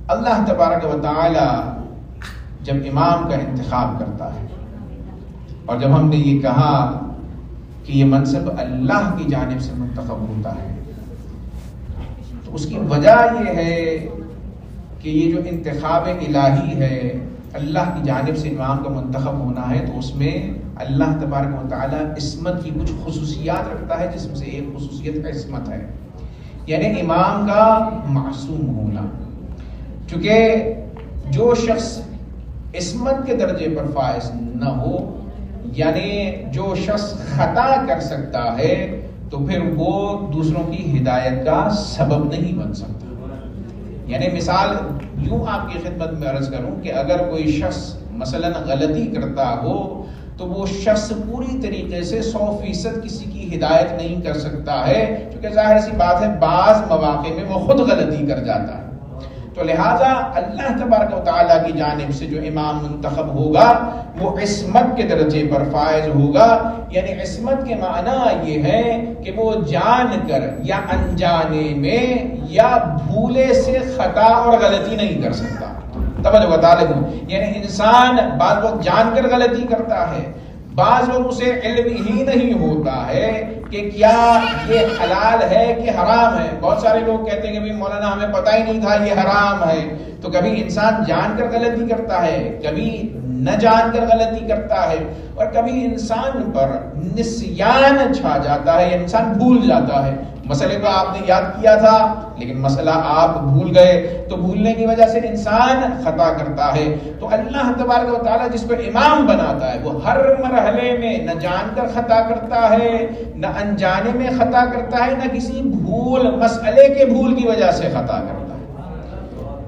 اللہ تبارک و تعالی جب امام کا انتخاب کرتا ہے، اور جب ہم نے یہ کہا کہ یہ منصب اللہ کی جانب سے منتخب ہوتا ہے، تو اس کی وجہ یہ ہے کہ یہ جو انتخاب الہی ہے، اللہ کی جانب سے امام کا منتخب ہونا ہے، تو اس میں اللہ تبارک و تعالی عصمت کی کچھ خصوصیات رکھتا ہے، جس میں سے ایک خصوصیت عصمت ہے، یعنی امام کا معصوم ہونا۔ چونکہ جو شخص عصمت کے درجے پر فائز نہ ہو، یعنی جو شخص خطا کر سکتا ہے، تو پھر وہ دوسروں کی ہدایت کا سبب نہیں بن سکتا۔ یعنی مثال یوں آپ کی خدمت میں عرض کروں کہ اگر کوئی شخص مثلا غلطی کرتا ہو، تو وہ شخص پوری طریقے سے 100% کسی کی ہدایت نہیں کر سکتا ہے، کیونکہ ظاہر سی بات ہے بعض مواقع میں وہ خود غلطی کر جاتا ہے۔ تو لہٰذا اللہ تبارک و تعالیٰ کی جانب سے جو امام منتخب ہوگا وہ عصمت کے درجے پر فائز ہوگا، یعنی عصمت کے معنی یہ ہے کہ وہ جان کر یا انجانے میں یا بھولے سے خطا اور غلطی نہیں کر سکتا۔ توجہ بتا لیں، یعنی انسان بعض وقت جان کر غلطی کرتا ہے، بعض وقت اسے علم ہی نہیں ہوتا ہے کہ کیا یہ حلال ہے کہ حرام ہے۔ بہت سارے لوگ کہتے ہیں کہ بھی مولانا ہمیں پتہ ہی نہیں تھا یہ حرام ہے۔ تو کبھی انسان جان کر غلطی کرتا ہے، کبھی نہ جان کر غلطی کرتا ہے، اور کبھی انسان پر نسیان چھا جاتا ہے، انسان بھول جاتا ہے۔ مسئلے کو آپ نے یاد کیا تھا لیکن مسئلہ آپ بھول گئے، تو بھولنے کی وجہ سے انسان خطا کرتا ہے۔ تو اللہ تبارک و تعالیٰ جس کو امام بناتا ہے وہ ہر مرحلے میں نہ جان کر خطا کرتا ہے، نہ انجانے میں خطا کرتا ہے، نہ کسی بھول مسئلے کے بھول کی وجہ سے خطا کرتا ہے۔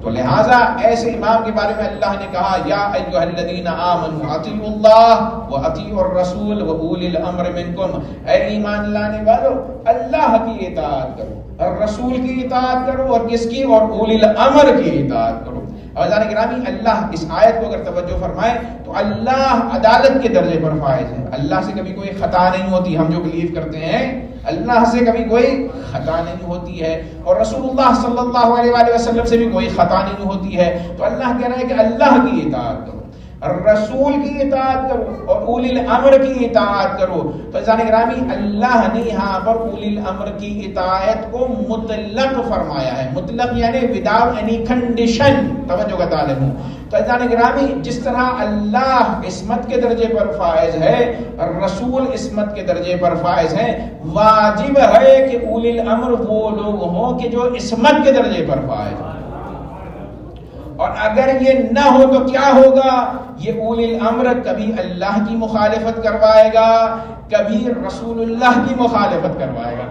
تو لہٰذا ایسے امام کے بارے میں اللہ نے کہا یا ایھا الذین آمنوا اطیعوا اللہ واطیعوا الرسول واولی الامر منکم، اے ایمان لانے والو اللہ کی اطاعت کرو اور رسول کی اطاعت کرو، اور کس کی؟ اور اولی الامر کی اطاعت کرو۔ عزیزان گرامی، اللہ اس آیت کو اگر توجہ فرمائے تو اللہ عدالت کے درجے پر فائز ہے۔ اللہ سے کبھی کوئی خطا نہیں ہوتی، ہم جو بلیو کرتے ہیں اللہ سے کبھی کوئی خطا نہیں ہوتی ہے، اور رسول اللہ صلی اللہ علیہ وآلہ وسلم سے بھی کوئی خطا نہیں ہوتی ہے۔ تو اللہ کہہ رہا ہے کہ اللہ کی اطاعت کرو، رسول کی اطاعت کرو، اور اولی الامر کی اطاعت کرو۔ تو عزیزان گرامی، اللہ نے یہاں پر اولی الامر کی اطاعت کو مطلق فرمایا ہے، مطلق یعنی وداؤٹ اینی کنڈیشن۔ توجہ کا طالب ہوں۔ تو عزیزان گرامی، جس طرح اللہ عصمت کے درجے پر فائز ہے، رسول عصمت کے درجے پر فائز ہیں، واجب ہے کہ اولی الامر وہ لوگ ہوں کہ جو عصمت کے درجے پر فائز ہیں۔ اور اگر یہ نہ ہو تو کیا ہوگا؟ یہ اولی الامر کبھی اللہ کی مخالفت کروائے گا، کبھی رسول اللہ کی مخالفت کروائے گا۔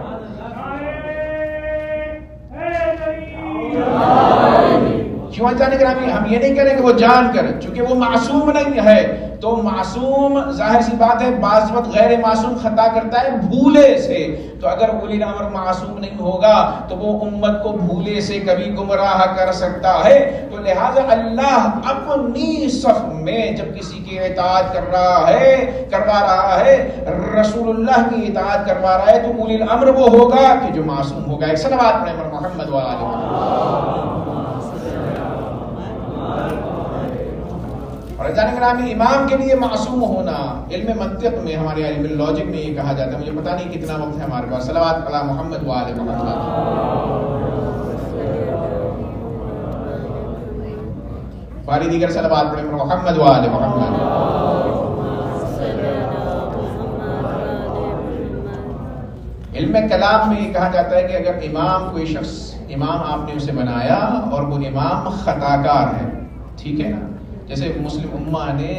کیوں جانے گرامی؟ ہم یہ نہیں کریں کہ وہ جان کر، چونکہ وہ معصوم نہیں ہے، تو معصوم ظاہر سی بات ہے بعض وقت غیر معصوم خطا کرتا ہے بھولے سے۔ تو اگر اولی الامر معصوم نہیں ہوگا تو وہ امت کو بھولے سے کبھی گمراہ کر سکتا ہے۔ تو لہٰذا اللہ اپنی صف میں جب کسی کی اطاعت کروا رہا ہے، رسول اللہ کی اطاعت کروا رہا ہے، تو اولی الامر وہ ہوگا کہ جو معصوم ہوگا۔ ایک صلوات پڑھیں محمد و آلہ محمد۔ اور جانے گرامی، امام کے لیے معصوم ہونا علم منطق میں، ہمارے علم لاجک میں یہ کہا جاتا ہے، مجھے پتہ نہیں کتنا وقت ہے ہمارے پاس، صلوات علی محمد و آل محمد۔ باری دیگر صلوات پڑھیں محمد و آل محمد۔ علم کلام میں یہ کہا جاتا ہے کہ اگر امام کوئی شخص، امام آپ نے اسے بنایا اور وہ امام خطا کار ہے، ٹھیک ہے نا، جیسے مسلم امہ نے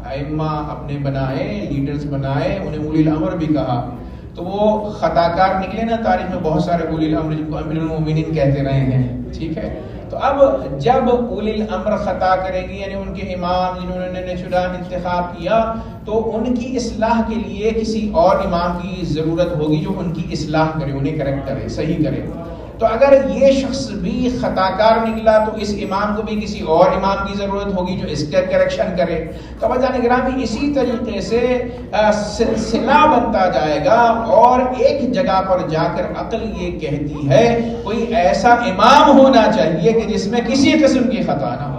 ائمہ اپنے بنائے، لیڈرز بنائے، انہیں اولی الامر بھی کہا، تو وہ خطا کار نکلے نا۔ تاریخ میں بہت سارے اولی الامر جن کو امیر المومنین کہتے رہے ہیں، ٹھیک ہے۔ تو اب جب اولی الامر خطا کریں گی، یعنی ان کے امام جنہوں نے چنا انتخاب کیا، تو ان کی اصلاح کے لیے کسی اور امام کی ضرورت ہوگی جو ان کی اصلاح کرے، انہیں کریکٹ کرے، صحیح کرے۔ تو اگر یہ شخص بھی خطا کار نکلا تو اس امام کو بھی کسی اور امام کی ضرورت ہوگی جو اس کا کریکشن کرے. تو بھائیان گرامی اسی طریقے سے سلسلہ بنتا جائے گا اور ایک جگہ پر جا کر عقل یہ کہتی ہے کوئی ایسا امام ہونا چاہیے کہ جس میں کسی قسم کی خطا نہ ہو.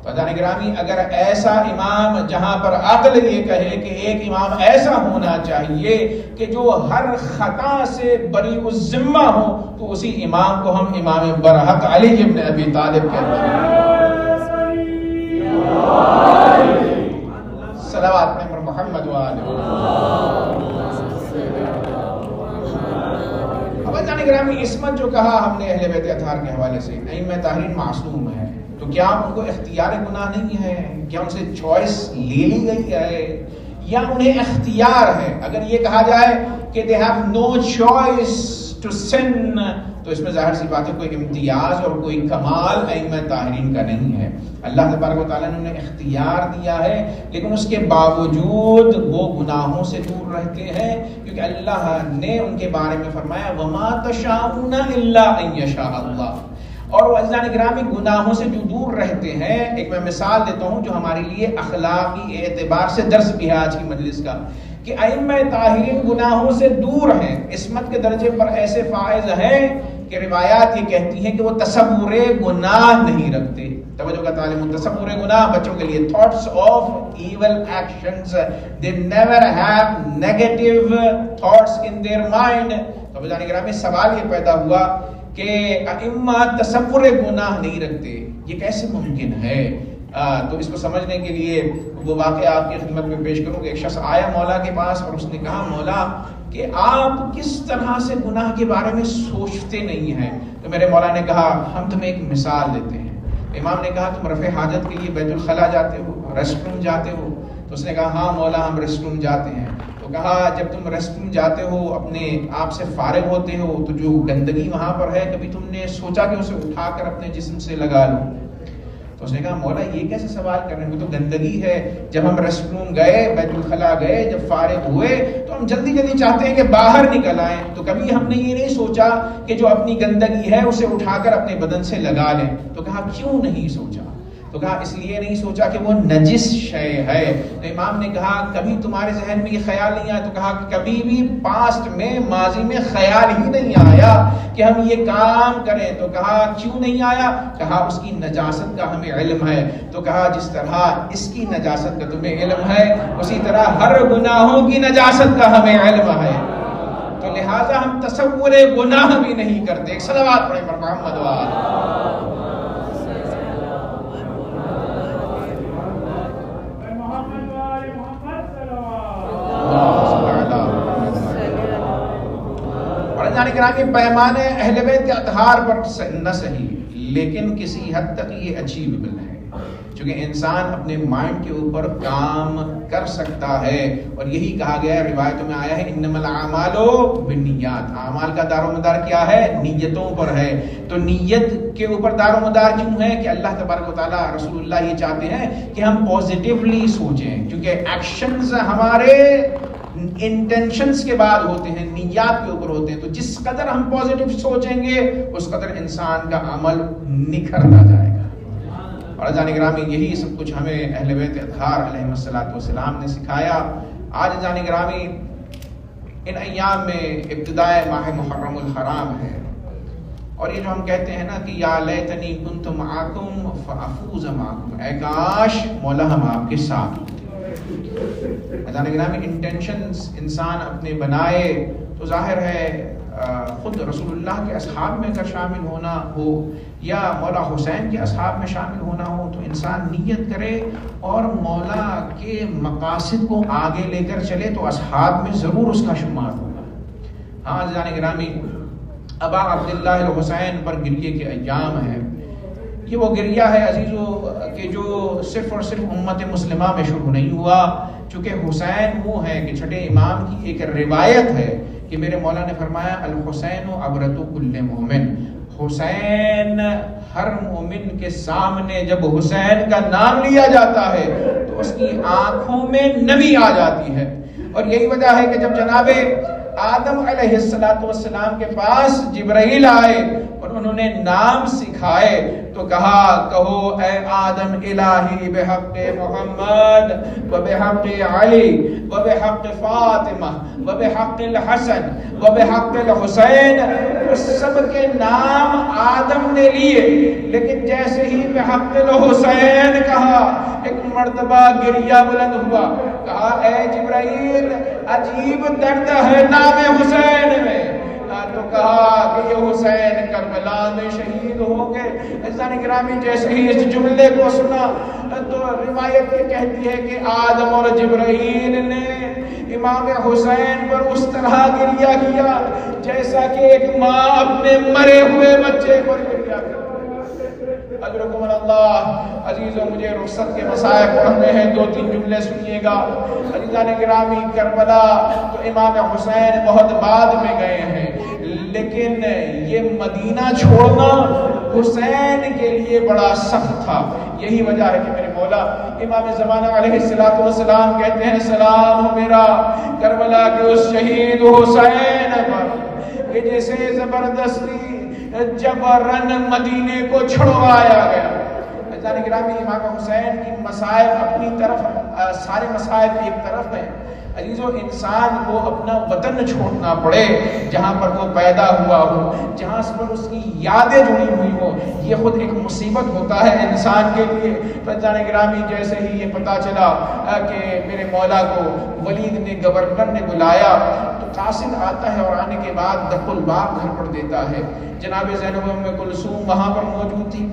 بھائیان گرامی اگر ایسا امام جہاں پر عقل یہ کہے کہ ایک امام ایسا ہونا چاہیے کہ جو ہر خطا سے بری الذمہ ہو تو اسی امام کو ہم امام برحق علی ابن ابی طالب کہتے ہیں. صلوات میں محمد وآلہ. بھائیان گرامی عصمت جو کہا ہم نے اہل بیت اطہار کے حوالے سے ائمہ طاہرین معصوم ہے تو کیا ان کو اختیار گناہ نہیں ہے؟ کیا ان سے چوائس لے لی گئی ہے یا انہیں اختیار ہے؟ اگر یہ کہا جائے کہ they have no choice to sin تو اس میں ظاہر سی بات ہے کوئی امتیاز اور کوئی کمال ائمہ طاہرین کا نہیں ہے. اللہ تبارک و تعالیٰ نے انہیں اختیار دیا ہے لیکن اس کے باوجود وہ گناہوں سے دور رہتے ہیں کیونکہ اللہ نے ان کے بارے میں فرمایا وَمَا تَشَاءُونَ إِلَّا أَن يَشَاءَ اللَّهُ. اور وہ عزیزان گرامی گناہوں سے جو دور رہتے ہیں، ایک میں مثال دیتا ہوں جو ہمارے لیے اخلاقی اعتبار سے درس بھی ہے آج کی مجلس کا، کہ ائمہ طاہرین گناہوں سے دور ہیں، عصمت کے درجے پر ایسے فائز ہیں کہ روایات یہ کہتی ہیں کہ وہ تصور گناہ نہیں رکھتے. توجہ کا تعلیم، تصور گناہ بچوں کے لیے thoughts of evil actions, they never have negative thoughts in their mind. تو بجانے گرامی سوال یہ پیدا ہوا کہ ائمہ تصور گناہ نہیں رکھتے، یہ کیسے ممکن ہے؟ تو اس کو سمجھنے کے لیے وہ واقعہ آپ کی خدمت میں پیش کروں کہ ایک شخص آیا مولا کے پاس اور اس نے کہا مولا کہ آپ کس طرح سے گناہ کے بارے میں سوچتے نہیں ہیں؟ تو میرے مولا نے کہا ہم تمہیں ایک مثال دیتے ہیں. امام نے کہا تم رفع حاجت کے لیے بیت الخلا جاتے ہو، ریسٹ روم جاتے ہو؟ تو اس نے کہا ہاں مولا ہم ریسٹ روم جاتے ہیں. تو کہا جب تم ریسٹ روم جاتے ہو اپنے آپ سے فارغ ہوتے ہو تو جو گندگی وہاں پر ہے کبھی تم نے سوچا کہ اسے اٹھا کر اپنے جسم سے لگا لو؟ تو اس نے کہا مولا یہ کیسے سوال کر رہے ہیں، وہ تو گندگی ہے. جب ہم ریسٹ روم گئے، بیت الخلا گئے، جب فارغ ہوئے تو ہم جلدی جلدی چاہتے ہیں کہ باہر نکل آئیں، تو کبھی ہم نے یہ نہیں سوچا کہ جو اپنی گندگی ہے اسے اٹھا کر اپنے بدن سے لگا لیں. تو کہا کیوں نہیں سوچا؟ تو کہا اس لیے نہیں سوچا کہ وہ نجس شے ہے. تو امام نے کہا کبھی تمہارے ذہن میں یہ خیال نہیں آیا؟ تو کہا کہ کبھی بھی پاسٹ میں، ماضی میں خیال ہی نہیں آیا کہ ہم یہ کام کریں. تو کہا کیوں نہیں آیا؟ کہا اس کی نجاست کا ہمیں علم ہے. تو کہا جس طرح اس کی نجاست کا تمہیں علم ہے اسی طرح ہر گناہوں کی نجاست کا ہمیں علم ہے. تو لہٰذا ہم تصور گناہ بھی نہیں کرتے. ایک صلوات پڑھیں پر محمد وآلہ. گرامی پیمانے اہل بیت اطہار پر نہ صحیح لیکن کسی حد تک یہ اچیویبل ہے چونکہ انسان اپنے مائنڈ کے اوپر کام کر سکتا ہے. اور یہی کہا گیا ہے، روایتوں میں آیا ہے انما الاعمال بالنیات. اعمال کا دار و مدار کیا ہے؟ نیتوں پر ہے. تو نیت کے اوپر دار و مدار کیوں ہے کہ اللہ تبارک و تعالیٰ رسول اللہ یہ چاہتے ہیں کہ ہم پازیٹیولی سوچیں، کیونکہ ایکشنز ہمارے انٹینشنز کے بعد ہوتے ہیں، نیات کے اوپر ہوتے ہیں. تو جس قدر ہم پازیٹیو سوچیں گے اس قدر انسان کا عمل نکھرتا جائے گا. اور جان گرامی یہی سب کچھ ہمیں اہل بیت اطہار علیہ الصلوۃ والسلام نے سکھایا. آج جان گرامی ان ایام میں ابتدائے ماہ محرم الحرام ہے اور یہ جو ہم کہتے ہیں نا کہ یا لیتنی کنت معکم فافوز معکم، اے کاش مولا ہم آپ کے ساتھ. حضرت گرامی انٹینشنز انسان اپنے بنائے تو ظاہر ہے خود رسول اللہ کے اصحاب میں اگر شامل ہونا ہو یا مولا حسین کے اصحاب میں شامل ہونا ہو تو انسان نیت کرے اور مولا کے مقاصد کو آگے لے کر چلے تو اصحاب میں ضرور اس کا شمار ہوگا. ہاں حضرت گرامی ابا عبداللہ الحسین پر گریے کے ایام ہیں. یہ وہ گریہ ہے عزیزو کہ جو صرف اور صرف امت مسلمہ میں شروع نہیں ہوا، چونکہ حسین وہ ہے کہ چھٹے امام کی ایک روایت ہے کہ میرے مولا نے فرمایا الحسین عبرۃ کل مومن. حسین ہر مومن کے سامنے جب حسین کا نام لیا جاتا ہے تو اس کی آنکھوں میں نمی آ جاتی ہے. اور یہی وجہ ہے کہ جب جناب آدم علیہ السلام کے پاس جبرائیل آئے اور انہوں نے نام سکھائے تو کہا کہو اے آدم الہی بحق محمد و بحق علی و بحق فاطمہ و بحق الحسن و بحق الحسین. سب کے نام آدم نے لیے، لیکن جیسے ہی بحق الحسین کہا ایک مرتبہ گریہ بلند ہوا. کہا اے جبرائیل عجیب درد ہے نام حسین میں. تو کہا کہ یہ حسین کربلا میں شہید ہوں گے. عزیزان گرامی جیسے ہی اس جملے کو سنا تو روایت یہ کہتی ہے کہ آدم اور جبرائیل نے امام حسین پر اس طرح گریہ کیا جیسا کہ ایک ماں اپنے مرے ہوئے بچے پر گریہ کرتی. اجرکم اللہ. عزیزوں مجھے رخصت کے مسائل پڑھنے ہیں، 2-3 جملے سنیے گا. عزیزان گرامی کربلا تو امام حسین بہت بعد میں گئے ہیں، لیکن یہ مدینہ چھوڑنا حسین کے لیے بڑا سخت تھا. یہی وجہ ہے کہ میرے مولا امام زمانہ علیہ السلام کہتے ہیں سلام ہو میرا کربلا کے اس شہید حسین پر کہ جسے زبردستی جبرن مدینے کو چھڑوایا گیا. عزیزان گرامی امام حسین کی مسائل اپنی طرف، سارے مسائل ایک طرف ہیں. عزیزو انسان کو اپنا وطن چھوڑنا پڑے جہاں پر وہ پیدا ہوا ہو، جہاں پر اس کی یادیں جڑی ہوئی ہو، یہ خود ایک مصیبت ہوتا ہے انسان کے لیے. عزیزان گرامی جیسے ہی یہ پتا چلا کہ میرے مولا کو ولید نے گورنر نے بلایا تو قاصد آتا ہے اور آنے کے بعد دخل الباب گھر پر دیتا ہے. جناب زینب ام کلثوم وہاں پر موجود تھی.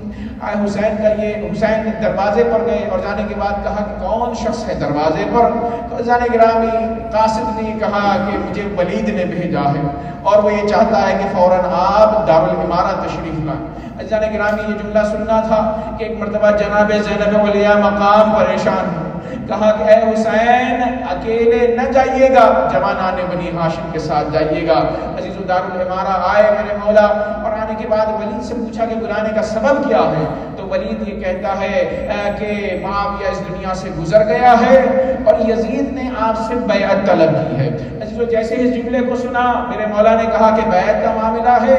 حسین دروازے پر گئے اور جانے کے بعد کہا کہ کون شخص ہے دروازے پر؟ تو عزیزان گرامی قاصد نے کہا کہ مجھے ولید نے بھیجا ہے اور وہ یہ چاہتا ہے کہ فوراً آپ دارالامارہ تشریف لائیں. عزیزان گرامی یہ جملہ سننا تھا کہ ایک مرتبہ جناب زینب اولیاء مقام پریشان ہو. کہا کہ اے حسین اکیلے نہ جائیے گا، جوانان بنی ہاشم کے ساتھ جائیے گا. عزیز دارالامارہ آئے میرے مولا اور آنے کے بعد ولید سے پوچھا کہ بلانے کا سبب کیا ہے؟ تو ولید یہ کہتا ہے کہ معاویہ اس دنیا سے گزر گیا ہے اور یزید نے آپ سے بیعت طلب کی ہے. عزیزو جیسے اس جملے کو سنا میرے مولا نے کہا کہ بیعت کا معاملہ ہے،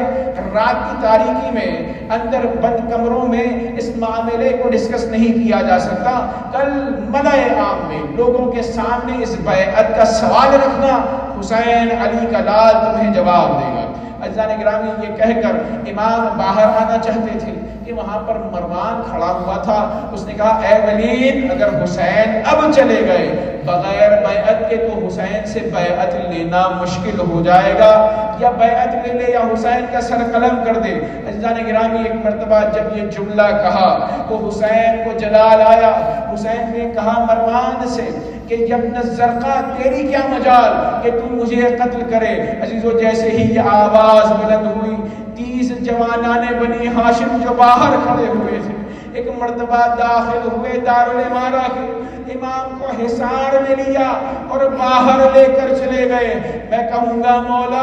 رات کی تاریکی میں اندر بند کمروں میں اس معاملے کو ڈسکس نہیں کیا جا سکتا. کل ملائے عام میں لوگوں کے سامنے اس بیعت کا سوال رکھنا، حسین علی کا لال تمہیں جواب دے گا. عزیزان گرامی یہ کہہ کر امام باہر آنا چاہتے تھے کہ وہاں پر مروان کھڑا ہوا تھا. اس نے کہا اے ولید اگر حسین اب چلے گئے بغیر بیعت کے تو حسین سے بیعت لینا مشکل ہو جائے گا، یا بیعت لے لے یا حسین کا سر قلم کر دے. عزیزان گرامی ایک مرتبہ جب یہ جملہ کہا تو حسین کو جلال آیا. حسین نے کہا مروان سے کہ ابن الزرقاء تیری کیا مجال کہ تو مجھے قتل کرے. عزیزو جیسے ہی یہ آواز بلند ہوئی 30 جوانان بنی ہاشم جو باہر کھڑے ہوئے تھے ایک مرتبہ داخل ہوئے دارالامارہ کے. امام کو حصار میں لیا اور باہر لے کر چلے گئے. میں کہوں گا مولا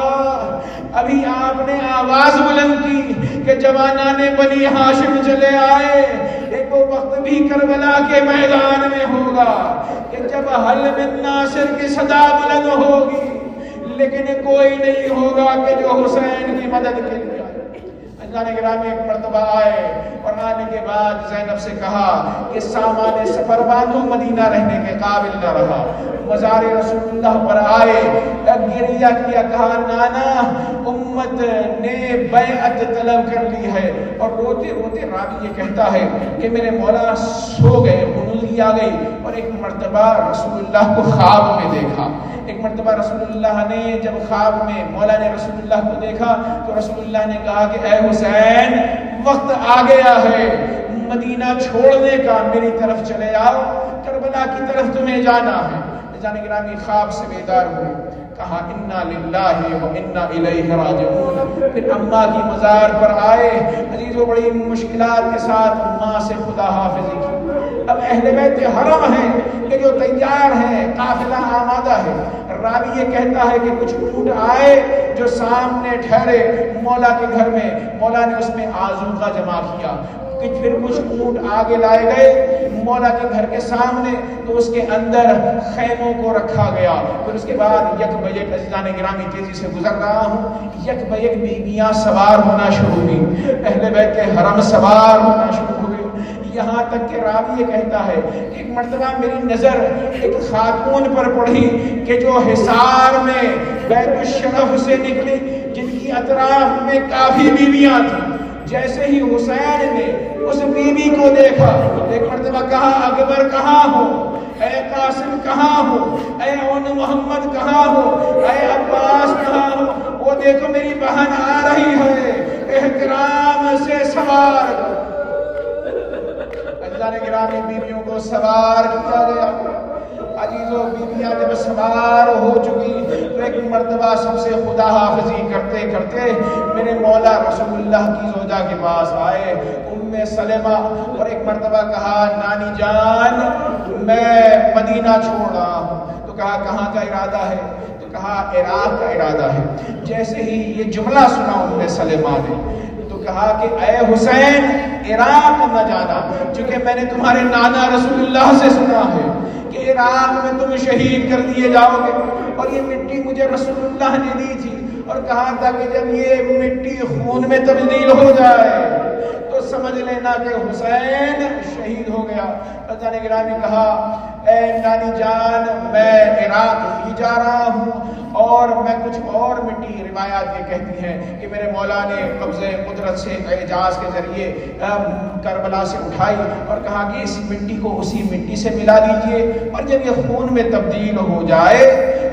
ابھی آپ نے آواز بلند کی کہ جوانان بنی ہاشم چلے آئے، ایک وہ وقت بھی کربلا کے میدان میں ہوگا کہ جب حل من ناصر کی صدا بلند ہوگی لیکن کوئی نہیں ہوگا کہ جو حسین کی مدد کے لیے. عزیزان گرامی ایک مرتبہ آئے اور آنے کے بعد زینب سے کہا کہ سامان سفر باندھو، مدینہ رہنے کے قابل نہ رہا. مزار رسول اللہ پر آئے، گریہ کیا، کہا نانا امت نے بیعت طلب کر لی ہے. اور روتے روتے راوی یہ کہتا ہے کہ میرے مولا سو گئے، غنودی آ گئی اور ایک مرتبہ رسول اللہ کو خواب میں دیکھا. ایک مرتبہ رسول اللہ نے جب خواب میں مولا نے رسول اللہ کو دیکھا تو رسول اللہ نے کہا کہ اے حسین وقت آ گیا ہے مدینہ چھوڑنے کا، میری طرف چلے آؤ، کربلا کی طرف تمہیں جانا ہے. جانے گرامی خواب سے بیدار ہوئے، کہا انا للہ و انا الیہ راجعون. پھر اماں کی مزار پر آئے. عزیزو بڑی مشکلات کے ساتھ اماں سے خدا حافظی کی. اب اہل بیت حرم ہیں کہ جو تیار ہیں، قافلہ آمادہ ہے، راوی یہ کہتا ہے کہ کچھ اونٹ آئے جو سامنے ٹھہرے مولا کے گھر میں، مولا نے اس میں آذوقہ جمع کیا، کہ پھر کچھ اونٹ آگے لائے گئے مولا کے گھر کے سامنے، تو اس کے اندر خیموں کو رکھا گیا۔ پھر اس کے بعد یک بیک، عزیزان گرامی تیزی سے گزر رہا ہوں، یک بیک بیویاں سوار ہونا شروع ہوئی، اہل بیت کے حرم سوار ہونا شروع ہوئے، یہاں تک کہ راوی یہ کہتا ہے کہ ایک مرتبہ میری نظر ایک خاتون پر پڑی کہ جو حصار میں بیت الشرف سے نکلی، جن کی اطراف میں کافی بیویاں تھیں۔ جیسے ہی حسین نے اس بیوی کو دیکھا، ایک مرتبہ کہا اکبر کہاں ہو، اے قاسم کہاں ہو، اے اون محمد کہاں ہو، اے عباس کہاں ہو، وہ دیکھو میری بہن آ رہی ہے، احترام سے سوار کرو۔ عزیزان گرامی بیویوں کو سوار کیا گیا۔ عزیزوں بیویاں جب سوار ہو چکی تو ایک مرتبہ سب سے خدا حافظی کرتے کرتے میرے مولا رسول اللہ کی زوجہ کے پاس آئے، ام سلمہ، اور ایک مرتبہ کہا نانی جان میں مدینہ چھوڑ رہا ہوں۔ تو کہا کہاں کا ارادہ ہے؟ تو کہا عراق کا ارادہ ہے۔ جیسے ہی یہ جملہ سنا ام سلمہ نے تو کہا کہ اے حسین عراق نہ جانا، چونکہ میں نے تمہارے نانا رسول اللہ سے سنا ہے کہ عراق میں تم شہید کر دیے جاؤ گے، اور یہ مٹی مجھے رسول اللہ نے دی تھی، اور کہا تھا کہ جب یہ مٹی خون میں تبدیل ہو جائے تو سمجھ لینا کہ حسین شہید ہو گیا۔ رضا نے گرامی کہا اے نانی جان میں عراق ہی جا رہا ہوں، اور میں کچھ اور مٹی، روایات یہ کہتی ہیں کہ میرے مولا نے قبض قدرت سے اعجاز کے ذریعے کربلا سے اٹھائی اور کہا کہ اس مٹی کو اسی مٹی سے ملا لیجئے، اور جب یہ خون میں تبدیل ہو جائے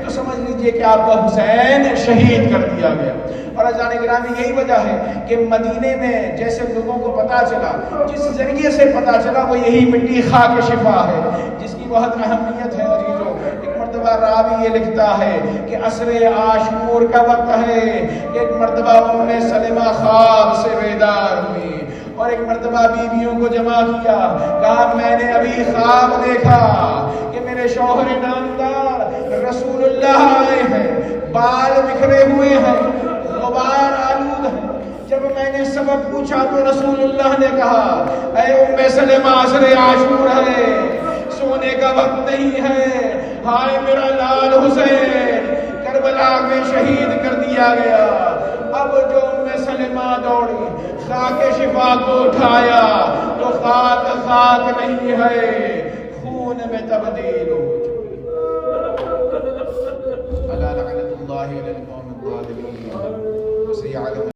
تو سمجھ لیجئے کہ آپ کا حسین شہید کر دیا گیا۔ اور عزیزان گرامی یہی وجہ ہے کہ مدینے میں جیسے لوگوں کو پتا چلا، جس ذریعے سے پتا چلا وہ یہی مٹی خاک شفا ہے، جس کی بہت اہمیت ہے۔ عزیزوں ایک مرتبہ راوی یہ لکھتا ہے کہ عصر عاشور کا وقت ہے، ایک مرتبہ ام سلمہ خواب سے بیدار ہوئی اور ایک مرتبہ بیویوں کو جمع کیا، کہا میں نے ابھی خواب دیکھا کہ میرے شوہر نامدار رسول اللہ آئے ہیں، بال بکھرے ہوئے ہیں، غبار آلود ہے۔ جب میں نے سبب پوچھا تو رسول اللہ نے کہا اے ام سلمہ عصر عاشور ہے، سونے کا وقت نہیں ہے، ہائے میرا لال حسین کربلا میں شہید کر دیا گیا۔ اب جو ام سلمہ دوڑی خاک شفا کو اٹھایا تو خاک خاک نہیں ہے، خون میں تبدیل ہو چکی۔ الا لعنت اللہ علی القوم الظالمین وسيعلم